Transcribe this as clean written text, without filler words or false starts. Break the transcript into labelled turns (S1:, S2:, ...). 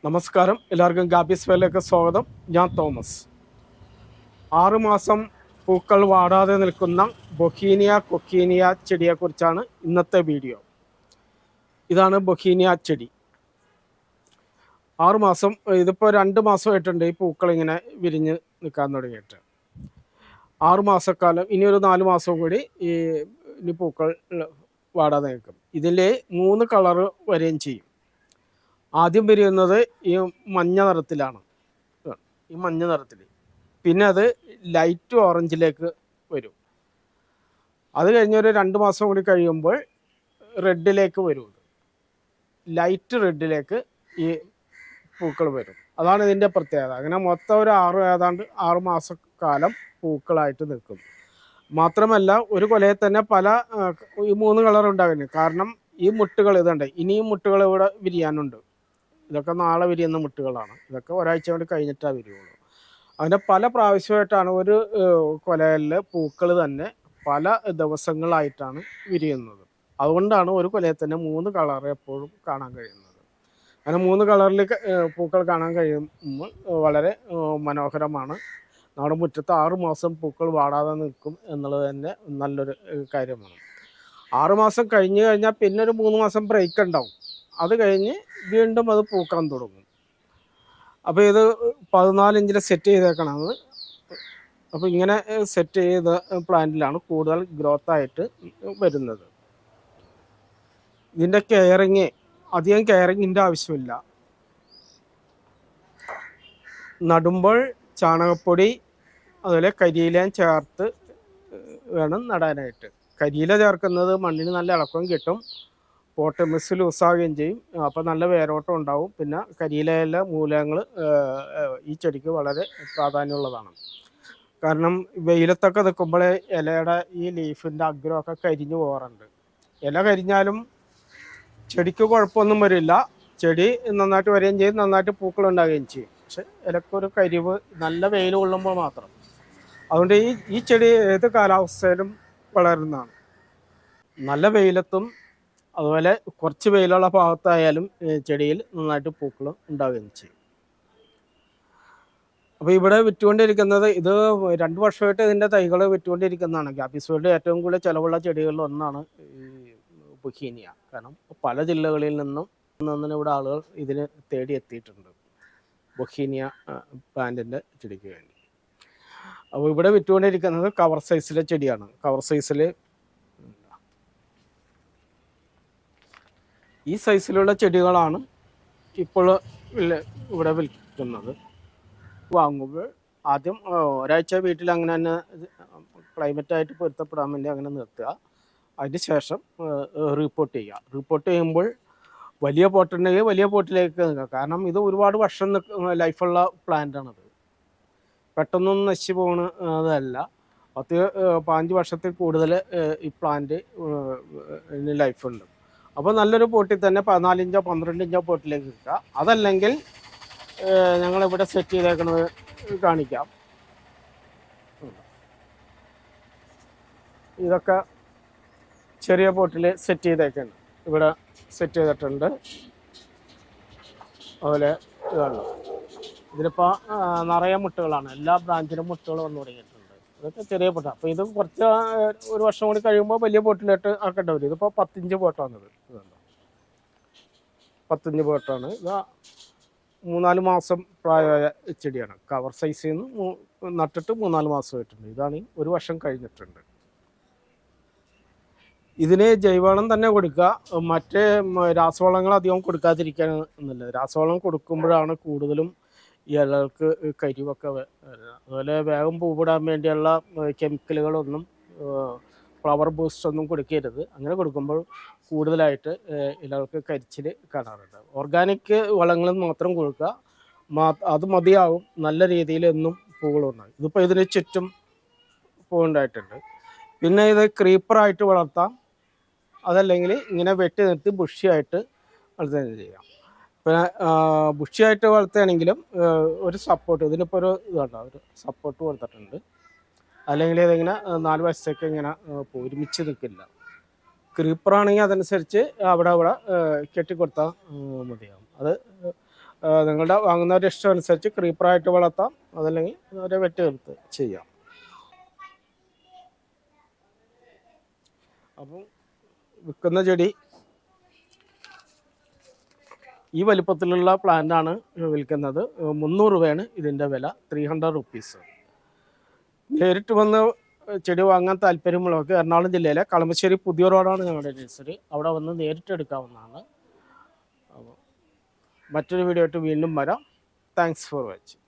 S1: നമസ്കാരം, എല്ലാവർക്കും ഗാബീസ് വേലിലേക്ക് സ്വാഗതം. ഞാൻ തോമസ്. 6 മാസം പൂക്കൾ വാടാതെ നിൽക്കുന്ന ബൊഹീനിയ കൊക്കീനിയ ചെടിയെക്കുറിച്ചാണ് ഇന്നത്തെ വീഡിയോ. ഇതാണ് ബൊഹീനിയ ചെടി. 6 മാസം, ഇതിപ്പോൾ 2 മാസമായിട്ടുണ്ട് ഈ പൂക്കൾ ഇങ്ങനെ വിരിഞ്ഞ് നിൽക്കാൻ തുടങ്ങിയിട്ട്. 6 മാസക്കാലം, ഇനിയൊരു 4 മാസം കൂടി ഇനി പൂക്കൾ വാടാതെ നിൽക്കും. ഇതിൽ 3 കളറ് വരികയും ചെയ്യും. ആദ്യം വിരിയുന്നത് ഈ മഞ്ഞ നിറത്തിലാണ്, ഈ മഞ്ഞ നിറത്തിൽ. പിന്നെ അത് ലൈറ്റ് ഓറഞ്ചിലേക്ക് വരും. അത് കഴിഞ്ഞൊരു 2 മാസം കൂടി കഴിയുമ്പോൾ റെഡിലേക്ക് വരും. ലൈറ്റ് റെഡിലേക്ക് ഈ പൂക്കൾ വരും. അതാണ് ഇതിൻ്റെ പ്രത്യേകത. അങ്ങനെ മൊത്തം ഒരു ഏതാണ്ട് 6 മാസക്കാലം പൂക്കളായിട്ട് നിൽക്കും. മാത്രമല്ല ഒരു കൊലയിൽ തന്നെ ഈ 3 കളർ ഉണ്ടാകുന്നു. കാരണം ഈ മുട്ടുകൾ ഇതുണ്ട്, ഇനിയും മുട്ടുകൾ ഇവിടെ വിരിയാനുണ്ട്. ഇതൊക്കെ നാളെ വിരിയുന്ന മുട്ടുകളാണ്. ഇതൊക്കെ ഒരാഴ്ച കൊണ്ട് കഴിഞ്ഞിട്ടാണ് വിരിയുള്ളൂ. അങ്ങനെ പല പ്രാവശ്യമായിട്ടാണ് ഒരു കൊലയിലെ പൂക്കൾ തന്നെ പല ദിവസങ്ങളായിട്ടാണ് വിരിയുന്നത്. അതുകൊണ്ടാണ് ഒരു കൊലയിൽ തന്നെ 3 കളർ എപ്പോഴും കാണാൻ കഴിയുന്നത്. അങ്ങനെ 3 കളറിൽ പൂക്കൾ കാണാൻ കഴിയുമ്പോൾ വളരെ മനോഹരമാണ്. നമ്മുടെ മുറ്റത്ത് 6 മാസം പൂക്കൾ വാടാതെ നിൽക്കും എന്നുള്ളത് തന്നെ നല്ലൊരു കാര്യമാണ്. 6 മാസം കഴിഞ്ഞ് കഴിഞ്ഞാൽ പിന്നെ ഒരു 3 മാസം ബ്രേക്ക് ഉണ്ടാവും. അത് കഴിഞ്ഞ് വീണ്ടും അത് പൂക്കാൻ തുടങ്ങും. അപ്പോൾ ഇത് 14 ഇഞ്ചിൽ സെറ്റ് ചെയ്തേക്കണത്. അപ്പോൾ ഇങ്ങനെ സെറ്റ് ചെയ്ത പ്ലാന്റിലാണ് കൂടുതൽ ഗ്രോത്തായിട്ട് വരുന്നത്. ഇതിൻ്റെ അധികം കെയറിങ്ങിൻ്റെ ആവശ്യമില്ല. നടുമ്പോൾ ചാണകപ്പൊടി അതുപോലെ കരിയിലയും ചേർത്ത് വേണം നടാനായിട്ട്. കരിയില ചേർക്കുന്നത് മണ്ണിന് നല്ല ഇളക്കം കിട്ടും, പോട്ട് മിസ് ലൂസാവുകയും ചെയ്യും. അപ്പോൾ നല്ല വേരോട്ടം ഉണ്ടാവും. പിന്നെ കരിയിലയിലെ മൂലങ്ങൾ ഈ ചെടിക്ക് വളരെ പ്രാധാന്യമുള്ളതാണ്. കാരണം വെയിലത്തൊക്കെ നിൽക്കുമ്പോൾ ഇലയുടെ ഈ ലീഫിൻ്റെ അഗ്രമൊക്കെ കരിഞ്ഞു പോകാറുണ്ട്. ഇല കരിഞ്ഞാലും ചെടിക്ക് കുഴപ്പമൊന്നും വരില്ല. ചെടി നന്നായിട്ട് വരികയും ചെയ്യും, നന്നായിട്ട് പൂക്കൾ ഉണ്ടാവുകയും ചെയ്യും. പക്ഷെ ഇലക്കൊരു കരിവ് നല്ല വെയിൽ കൊള്ളുമ്പോൾ മാത്രം. അതുകൊണ്ട് ഈ ചെടി ഏത് കാലാവസ്ഥയിലും വളരുന്നതാണ്. നല്ല വെയിലത്തും അതുപോലെ കുറച്ച് വെയിലുള്ള ഭാഗത്തായാലും ചെടിയിൽ നന്നായിട്ട് പൂക്കൾ ഉണ്ടാവുകയും ചെയ്യും. അപ്പോൾ ഇവിടെ വിറ്റുകൊണ്ടിരിക്കുന്നത്, ഇത് 2 വർഷമായിട്ട് ഇതിൻ്റെ തൈകൾ വിറ്റുകൊണ്ടിരിക്കുന്നതാണ്. ഗാബീസ് വേൾഡ് ഏറ്റവും കൂടുതൽ ചിലവുള്ള ചെടികളിൽ ഒന്നാണ് ഈ ബൊഹീനിയ. കാരണം പല ജില്ലകളിൽ നിന്നും ഇവിടെ ആളുകൾ ഇതിന് തേടി എത്തിയിട്ടുണ്ട്, ബൊഹീനിയ പ്ലാന്റിൻ്റെ ചെടിക്ക് വേണ്ടി. അപ്പോൾ ഇവിടെ വിറ്റുകൊണ്ടിരിക്കുന്നത് കവർ സൈസിലെ ചെടിയാണ്. കവർ സൈസിൽ ഈ സൈസിലുള്ള ചെടികളാണ് ഇപ്പോൾ ഇവിടെ വിൽക്കുന്നത്. വാങ്ങുമ്പോൾ ആദ്യം ഒരാഴ്ച വീട്ടിൽ അങ്ങനെ തന്നെ ക്ലൈമറ്റായിട്ട് പൊരുത്തപ്പെടാൻ വേണ്ടി അങ്ങനെ നിർത്തുക. അതിന് ശേഷം റീപോർട്ട് ചെയ്യുക. റീപോർട്ട് ചെയ്യുമ്പോൾ വലിയ പോട്ടുണ്ടെങ്കിൽ വലിയ പോട്ടിലേക്ക് നിൽക്കുക. കാരണം ഇത് ഒരുപാട് വർഷം ലൈഫുള്ള പ്ലാന്റാണത്. പെട്ടെന്നൊന്നും നശിച്ചു പോകുന്നതല്ല. 10-15 വർഷത്തിൽ കൂടുതൽ ഈ പ്ലാന്റ് ലൈഫുണ്ട്. അപ്പോൾ നല്ലൊരു പോട്ടിൽ തന്നെ 14 ഇഞ്ചോ 12 ഇഞ്ചോ പോട്ടിലേക്ക് കിട്ടുക. അതല്ലെങ്കിൽ ഞങ്ങളിവിടെ സെറ്റ് ചെയ്തേക്കുന്നത് കാണിക്കാം. ഇതൊക്കെ ചെറിയ പോട്ടിൽ സെറ്റ് ചെയ്തേക്കാണ്. ഇവിടെ സെറ്റ് ചെയ്തിട്ടുണ്ട്. അതുപോലെ ഇതാണ്. ഇതിലിപ്പോൾ നിറയെ മുട്ടുകളാണ്. എല്ലാ ബ്രാഞ്ചിലും മുട്ടുകൾ വന്നു തുടങ്ങിയിട്ടുണ്ട്. ഇതൊക്കെ ചെറിയ പോട്ടാണ്. അപ്പോൾ ഇത് കുറച്ച് ഒരു വർഷം കൂടി കഴിയുമ്പോൾ വലിയ പോട്ടിലോട്ട് ആക്കേണ്ടി വരും. ഇതിപ്പോൾ 10 ഇഞ്ച് പോട്ടാണ്. ഇതുണ്ട്, 10 ഇഞ്ച് പോട്ടാണ്. ഇത് 3-4 മാസം പ്രായമായ ചെടിയാണ്. കവർ സൈസിൽ നിന്ന് നട്ടിട്ട് 3-4 മാസമായിട്ടുണ്ട്. ഇതാണ് ഒരു വർഷം കഴിഞ്ഞിട്ടുണ്ട്. ഇതിന് ജൈവവളം തന്നെ കൊടുക്കുക. മറ്റേ രാസവളങ്ങൾ അധികം കൊടുക്കാതിരിക്കാൻ നല്ലത്. രാസവളം കൊടുക്കുമ്പോഴാണ് കൂടുതലും ഇലകൾക്ക് കരിവൊക്കെ വരുന്നത്. അതുപോലെ വേഗം പൂവിടാൻ വേണ്ടിയുള്ള കെമിക്കലുകളൊന്നും, ഫ്ലവർ ബൂസ്റ്റ് ഒന്നും കൊടുക്കരുത്. അങ്ങനെ കൊടുക്കുമ്പോൾ കൂടുതലായിട്ട് ഇലകൾക്ക് കരിച്ചിൽ കാണാറുണ്ട്. ഓർഗാനിക് വളങ്ങൾ മാത്രം കൊടുക്കുക, അത് മതിയാവും. നല്ല രീതിയിൽ എന്നും പൂകളുണ്ടാകും. ഇതിപ്പോൾ ഇതിന് ചുറ്റും പൂവുണ്ടായിട്ടുണ്ട്. പിന്നെ ഇത് ക്രീപ്പറായിട്ട് വളർത്താം, അതല്ലെങ്കിൽ ഇങ്ങനെ വെട്ടി നിർത്തി ബുഷിയായിട്ട് വളർത്തുകയും ചെയ്യാം. പിന്നെ ബുഷിയായിട്ട് വളർത്തുകയാണെങ്കിലും ഒരു സപ്പോർട്ട്, ഇതിനിപ്പോൾ ഒരു ഇതുണ്ട്, ഒരു സപ്പോർട്ട് കൊടുത്തിട്ടുണ്ട്. അല്ലെങ്കിൽ ഇതിങ്ങനെ 4 വശത്തേക്ക് ഇങ്ങനെ ഒരുമിച്ച് നിൽക്കില്ല. ക്രീപ്പറാണെങ്കിൽ അതനുസരിച്ച് അവിടെ കെട്ടിക്കൊടുത്താൽ മതിയാകും. അത് നിങ്ങളുടെ വാങ്ങുന്നവരുടെ ഇഷ്ടം അനുസരിച്ച് ക്രീപ്പറായിട്ട് വളർത്താം, അതല്ലെങ്കിൽ അവരെ വെട്ടി നിർത്ത് ചെയ്യാം. അപ്പം വിൽക്കുന്ന ചെടി ഈ വലിപ്പത്തിലുള്ള പ്ലാന്റാണ് വിൽക്കുന്നത്. 300 രൂപയാണ് ഇതിൻ്റെ വില, 300 റുപ്പീസ്. നേരിട്ട് വന്ന് ചെടി വാങ്ങാൻ താല്പര്യമുള്ളവർക്ക് എറണാകുളം ജില്ലയിലെ കളമശ്ശേരി പുതിയ റോഡാണ് ഞങ്ങളുടെ നഴ്സറി. അവിടെ വന്ന് നേരിട്ട് എടുക്കാവുന്നതാണ്. അപ്പോൾ മറ്റൊരു വീഡിയോ ആയിട്ട് വീണ്ടും വരാം. Thanks for watching.